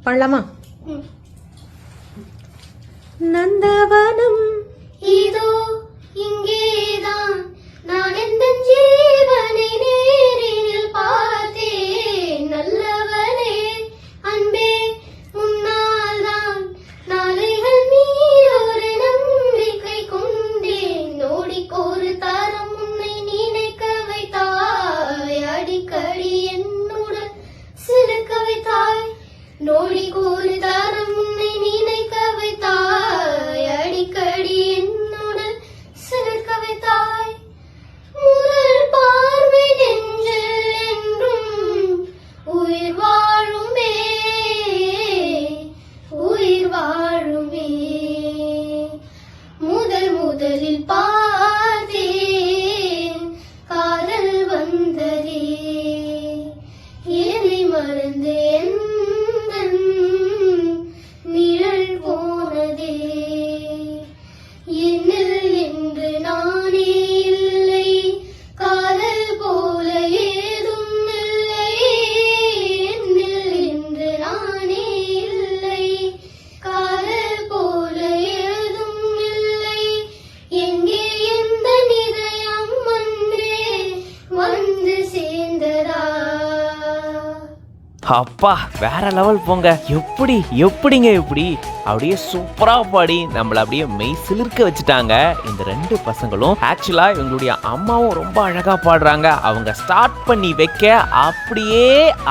பண்ணலாமா? நந்தவனம் இதோ இங்கேதான் நான் எந்த ஜீவனை நேரில் பார்த்தேன். நல்லவனே அன்பே உன்னால் தான் நாளைகள் மீது ஒரு நம்பிக்கை கொண்டேன். நோடிக்கொரு தரம் உன்னை நினைக்க வைத்தாய், அடிக்கடி என்னுடன் சிலுக்க வைத்தாய். நோடிக்கொரு தரம் உன்னை நினைக்க வைத்தாய், அடிக்கடி என்னுடன் சிலுக்க வைத்தாய். முதல் பார்வை நெஞ்சில் என்றும் உயிர் வாழுமே, உயிர் வாழுமே. முதலில் பார்த்தேன் காதல் வந்ததே, என்னை மறந்து எந்தன் நிழல் போனதே. என்னில் என்று நானே இல்லை, காதல் போல ஏதும் இல்லை. என்னில் என்று நானே இல்லை, காதல் போல ஏதும் இல்லை. எங்கே எந்த நிதயம் அன்றே வந்து சேர்ந்ததா? அப்பா வேற லெவல் போங்க. எப்படிங்க அப்படியே சூப்பரா பாடி நம்மள அப்படியே மெய் சிலிர்க்க வச்சுட்டாங்க இந்த ரெண்டு பசங்களும். ஆக்சுவலா இவங்களுடைய அம்மாவும் ரொம்ப அழகா பாடுறாங்க. அவங்க ஸ்டார்ட் பண்ணி வைக்க அப்படியே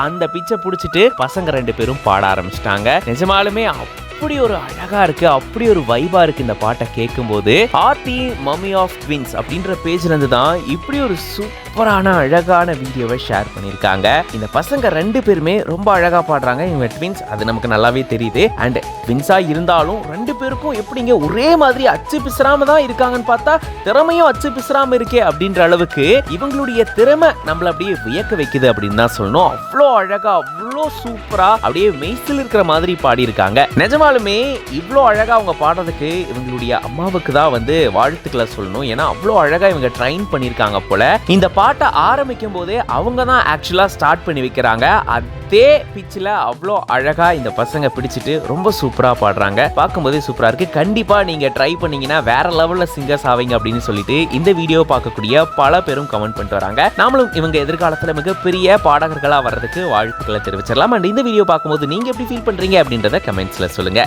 அந்த பிச்சை புடிச்சிட்டு பசங்க ரெண்டு பேரும் பாட ஆரம்பிச்சிட்டாங்க. நிஜமாலுமே அப்படி ஒரு அழகா இருக்கு, அப்படி ஒரு வைபா இருக்கு இந்த பாட்டை கேட்கும் போது. ஆர்த்தி மம்மி ஆஃப் ட்வின்ஸ் அப்படின்ற பேஜ்ல இருந்து தான் இப்படி ஒரு சூப்பரான அழகான வீடியோவை ஷேர் பண்ணியிருக்காங்க. இந்த பசங்க ரெண்டு பேருமே ரொம்ப அழகா பாடுறாங்க. இவங்க ட்வின்ஸ், அது நமக்கு நல்லாவே தெரியுது. அண்ட் ட்வின்ஸா இருந்தாலும் ரெண்டு பேருக்கும் எப்படிங்க ஒரே மாதிரி அச்சு பிசுறாம தான் இருக்காங்கன்னு பார்த்தா திறமையும் அச்சு பிசுறாம இருக்கே அப்படின்ற அளவுக்கு இவங்களுடைய திறமை நம்மள அப்படியே வியக்க வைக்குது அப்படின்னு தான் சொல்லணும். அவ்வளோ அழகா, அவ்வளோ சூப்பரா அப்படியே மெய்சில் இருக்கிற மாதிரி பாடியிருக்காங்க. நிஜமாலுமே இவ்வளோ அழகா அவங்க பாடுறதுக்கு இவங்களுடைய அம்மாவுக்கு தான் வாழ்த்துக்களை சொல்லணும். ஏன்னா அவ்வளோ அழகா இவங்க ட்ரைன் பண்ணியிருக்காங்க போல. இந்த பாட்டை ஆரம்பிக்கும் போதே அவங்க தான் ஆக்சுவலா ஸ்டார்ட் பண்ணி வைக்கிறாங்க. அதே பிச்சில் அவ்வளோ அழகா இந்த பசங்க பிடிச்சிட்டு ரொம்ப சூப்பரா பாடுறாங்க. பார்க்கும்போதே சூப்பரா இருக்கு. கண்டிப்பா நீங்க ட்ரை பண்ணீங்கன்னா வேற லெவல்ல சிங்கர்ஸ் ஆவீங்க அப்படின்னு சொல்லிட்டு இந்த வீடியோ பார்க்கக்கூடிய பல பேரும் கமெண்ட் பண்ணிட்டு வராங்க. நாமளும் இவங்க எதிர்காலத்துல மிகப்பெரிய பாடகர்களா வர்றதுக்கு வாழ்த்துக்களை தெரிவிச்சிடலாம். அண்ட் இந்த வீடியோ பார்க்கும்போது நீங்க எப்படி ஃபீல் பண்றீங்க அப்படின்றத கமெண்ட்ஸ்ல சொல்லுங்க.